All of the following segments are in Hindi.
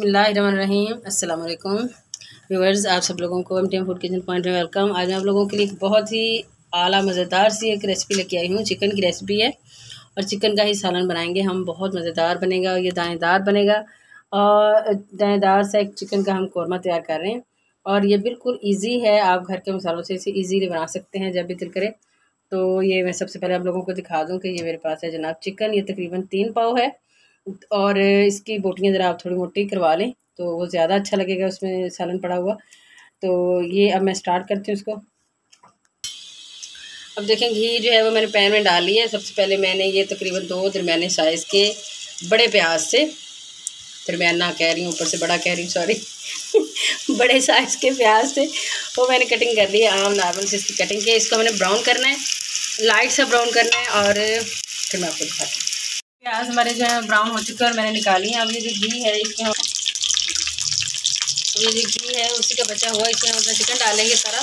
बिस्मिल्लाहिर्रहमानिर्रहीम। अस्सलाम वालेकुम व्यूअर्स, आप सब लोगों को एमटीएम फूड किचन पॉइंट में वेलकम। आज मैं आप लोगों के लिए एक बहुत ही आला मज़ेदार सी एक रेसिपी लेके आई हूँ। चिकन की रेसिपी है और चिकन का ही सालन बनाएंगे हम। बहुत मज़ेदार बनेगा और ये दानेदार बनेगा और दानेदार सा एक चिकन का हम कौरमा तैयार कर रहे हैं और ये बिल्कुल ईजी है। आप घर के मसालों से इसे ईजीली बना सकते हैं जब भी दिल करे। तो ये मैं सबसे पहले आप लोगों को दिखा दूँ कि ये मेरे पास है जनाब चिकन। ये तकरीबन 3 पाव है और इसकी बोटियाँ ज़रा आप थोड़ी मोटी करवा लें तो वो ज़्यादा अच्छा लगेगा उसमें सालन पड़ा हुआ। तो ये अब मैं स्टार्ट करती हूँ इसको। अब देखें घी जो है वो मैंने पैन में डाल लिया है। सबसे पहले मैंने ये तकरीबन 2 दरमियाने साइज़ के बड़े प्याज से, दरमियाना कह रही हूँ ऊपर से बड़ा कह रही हूँ, सॉरी बड़े साइज़ के प्याज से वो मैंने कटिंग कर ली है। आम नॉर्मल से इसकी कटिंग की है। इसको मैंने ब्राउन करना है, लाइट सा ब्राउन करना है और फिर मैं आपको दिखाती हूँ। प्याज हमारे जो है ब्राउन हो चुके हैं और मैंने निकाली है। अब ये जो घी है इसमें ये जो घी है उसी का बचा हुआ इसमें हम अपना चिकन डालेंगे सारा।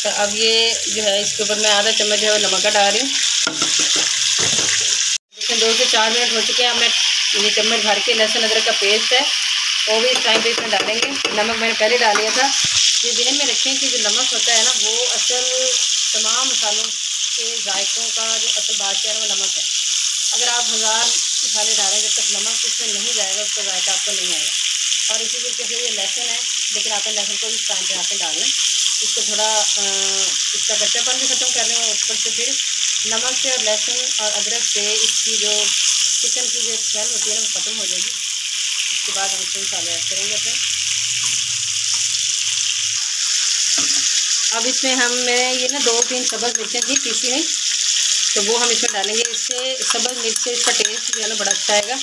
तो अब ये जो है इसके ऊपर मैं आधा चम्मच जो है नमक का डाल रही हूँ। देखिए 2 से 4 मिनट हो चुके हैं। अब मैं ये चम्मच भर के लहसुन अदरक का पेस्ट है वो भी इस टाइम पे इसमें डालेंगे। नमक मैंने पहले डाल लिया था। ये ध्यान में रखें कि जो नमक होता है ना वो असल तमाम मसालों के जायकों का जो असल बादशाह है वो नमक है। अगर आप 1000 मसाले डालें जब तक नमक इसमें नहीं जाएगा उसका जायका आपको नहीं आएगा। और इसी तरीके से ये लहसुन है, लेकिन आपने लहसुन को इस टाइम पे आपने डालना है। इसको थोड़ा इसका कच्चापन भी ख़त्म करने में ऊपर से फिर नमक से और लहसुन और अदरक से इसकी जो चिकन की जो स्मेल होती है ना वो ख़त्म हो जाएगी। उसके बाद हम इसमें मसाले ऐड करेंगे अपने। अब इसमें हम मैंने ये ना 2-3 सब्ज़ मिर्चें थी पीसी नहीं, तो वो हम इसमें डालेंगे। इससे सब्ज़ मिर्च से इसका टेस्ट जो है ना बड़ा अच्छा आएगा।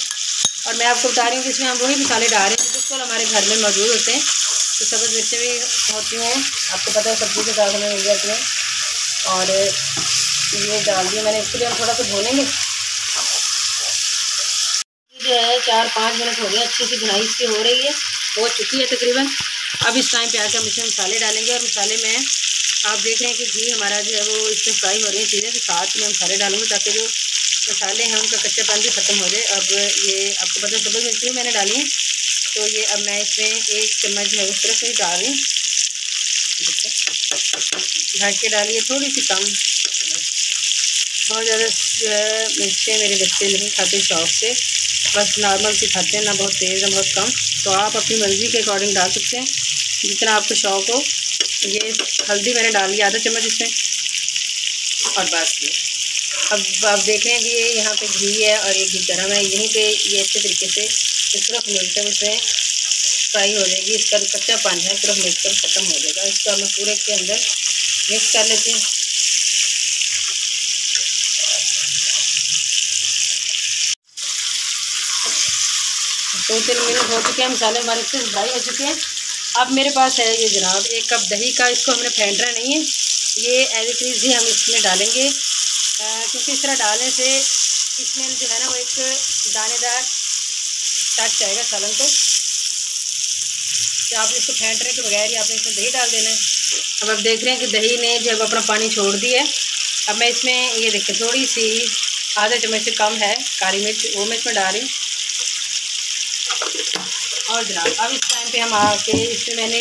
और मैं आपको बता रही हूँ कि इसमें हम वही मसाले डाल रहे हैं जो बिल्कुल हमारे घर में मौजूद होते हैं। तो सब्ज़ मिर्चें भी होती हैं, आपको पता है सब्ज़ी के साथ हमें मिल जाती हैं। और ये डाल दिया मैंने। इसके लिए हम थोड़ा सा भूनेंगे। जो है 4-5 मिनट हो गए, अच्छी सी भुनाई इसकी हो रही है, हो चुकी है तकरीबन। अब इस टाइम पे आकर हम इसमें मसाले डालेंगे और मसाले में आप देख रहे हैं कि घी हमारा जो है वो इसमें फ्राई हो रही है चीज़ें। तो साथ में मसाले डालूंगे ताकि जो मसाले हैं उनका कच्चापन भी ख़त्म हो जाए। अब ये आपको पता है सब्ज़ मिर्च भी मैंने डाली है। तो ये अब मैं इसमें 1 चम्मच जो है वो सिर्फ ही डाल रही हूँ। ढक के डालिए, थोड़ी सी कम, बहुत ज़्यादा जो है मिर्चें मेरे बच्चे नहीं खाते शौक़ से, बस नॉर्मल सी खाते हैं, ना बहुत तेज़ ना बहुत कम। तो आप अपनी मर्ज़ी के अकॉर्डिंग डाल सकते हैं जितना आपको शौक़ हो। ये हल्दी मैंने डाल लिया आधा चम्मच इसमें और बस ये अब आप देख रहे हैं कि ये यहाँ पे घी है और ये घी गर्म है। यहीं पे ये अच्छे तरीके से सिर्फ मिलकर उसमें फ्राई हो जाएगी। इसका जो कच्चापन है सिर्फ मिलकर ख़त्म हो जाएगा। इसको हम पूरे के अंदर मिक्स कर लेते हैं। दो 3 मिनट हो चुके हैं, मसाले हमारे अच्छे से फ्राई हो चुके हैं। अब मेरे पास है ये जनाब 1 कप दही का। इसको हमने फेंटना नहीं है, ये एज इट इज़ ही हम इसमें डालेंगे क्योंकि इस तरह डालने से इसमें जो है ना वो एक दानेदार टच आएगा सालन को। तो आप इसको फेंटने के बगैर ही आपने इसमें दही डाल देना है। अब आप देख रहे हैं कि दही ने जब अपना पानी छोड़ दिया है। अब मैं इसमें ये देखिए थोड़ी सी आधा चम्मच से कम है काली मिर्च, वो मैं इसमें डाल रही हूँ। और जनाब अब इस टाइम पे हम आके इसमें मैंने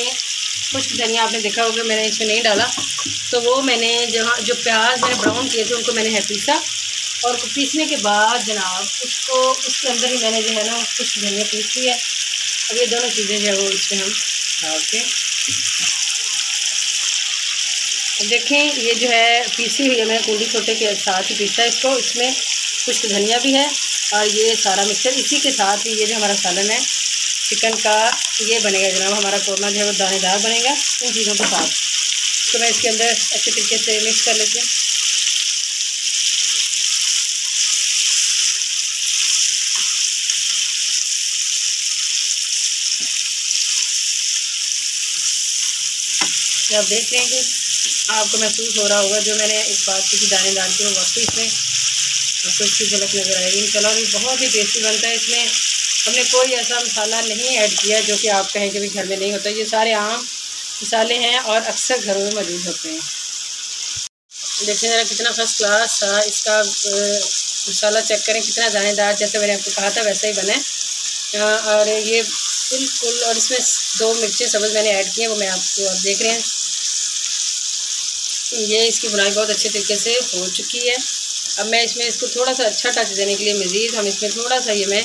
कुछ धनिया, आपने देखा होगा मैंने इसमें नहीं डाला, तो वो मैंने जहाँ जो प्याज मैंने ब्राउन किए थे उनको मैंने है पीसा। और पीसने के बाद जनाब उसको उसके अंदर ही मैंने जो है ना कुछ धनिया पीस लिया है। अब ये दोनों चीज़ें जो है वो इसमें हम डाल के देखें। ये जो है पीसी हुई है मैंने कूड़ी छोटे के साथ ही पीसा इसको। इसमें कुछ धनिया भी है और ये सारा मिक्सचर इसी के साथ ही ये जो हमारा सालन है चिकन का ये बनेगा जनाब। हमारा कौरमा जो है वो दानेदार बनेगा इन चीज़ों के साथ। तो मैं इसके अंदर अच्छे तरीके से मिक्स कर लेती हूँ। आप देख रहे हैं कि आपको महसूस हो रहा होगा जो मैंने इस बात की दानेदार की वो वक्त इसमें आपको इसकी झलक नज़र आएगी। इंशाल्लाह ये बहुत ही टेस्टी बनता है। इसमें हमने कोई ऐसा मसाला नहीं ऐड किया जो कि आप कहें कि भी घर में नहीं होता। ये सारे आम मसाले हैं और अक्सर घरों में मौजूद होते हैं। देखिए ज़रा कितना फर्स्ट क्लास था इसका मसाला चेक करें कितना दानेदार, जैसे मैंने आपको कहा था वैसा ही बना है। और ये बिल्कुल, और इसमें 2 मिर्चें सब्ज़ मैंने ऐड की हैं, वो मैं आपको आप देख रहे हैं। ये इसकी बुनाई बहुत अच्छे तरीके से हो चुकी है। अब मैं इसमें इसको थोड़ा सा अच्छा टच देने के लिए मज़ीद हम इसमें थोड़ा सा, ये मैं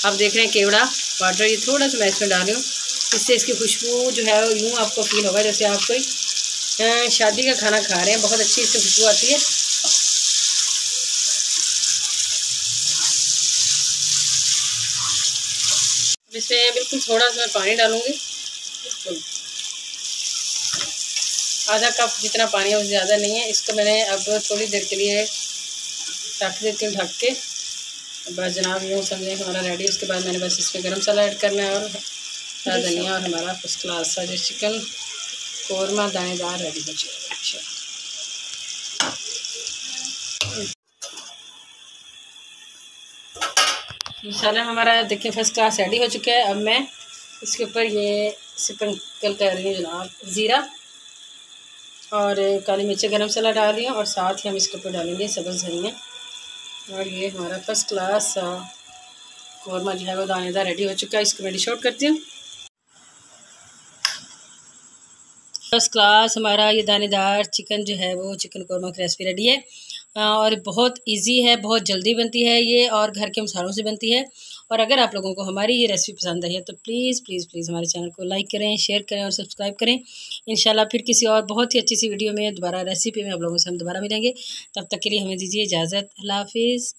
आप देख रहे हैं केवड़ा वाटर, ये थोड़ा सा मैं इसमें डाल रही हूँ। इससे इसकी खुशबू जो है यूँ आपको फील होगा जैसे आप कोई शादी का खाना खा रहे हैं, बहुत अच्छी इससे खुशबू आती है। इसमें बिल्कुल थोड़ा सा मैं पानी डालूँगी, बिल्कुल आधा कप जितना पानी है, उससे ज़्यादा नहीं है। इसको मैंने अब थोड़ी देर के लिए रख देती हूँ ढक के। बस जनाब यूँ समझें हमारा रेडी। उसके बाद मैंने बस इसमें गरम मसाला ऐड करना है और हरा धनिया, और हमारा फर्स्ट क्लास सा जो चिकन कौरमा दानेदार रेडी हो जाएगा। मसाला हमारा देखिए फर्स्ट क्लास रेडी हो चुका है। अब मैं इसके ऊपर ये स्प्रिंकल कर रही हूँ जनाब ज़ीरा और काली मिर्ची, गरम मसाला डाल रही हूँ, और साथ ही हम इसके ऊपर डालेंगे सब्ज़ धनिया। और ये हमारा फर्स्ट क्लास कौरमा जो है वो दानेदार रेडी हो चुका है। इसको मैं डिश आउट करती हूँ। फर्स्ट क्लास हमारा ये दानेदार चिकन जो है वो चिकन कौरमा की रेसिपी रेडी है। और बहुत इजी है, बहुत जल्दी बनती है ये, और घर के मसालों से बनती है। और अगर आप लोगों को हमारी ये रेसिपी पसंद आई है तो प्लीज़ प्लीज़ प्लीज़ हमारे चैनल को लाइक करें, शेयर करें और सब्सक्राइब करें। इंशाल्लाह फिर किसी और बहुत ही अच्छी सी वीडियो में दोबारा रेसिपी में आप लोगों से हम दोबारा मिलेंगे। तब तक के लिए हमें दीजिए इजाज़त। अल्लाह हाफिज़।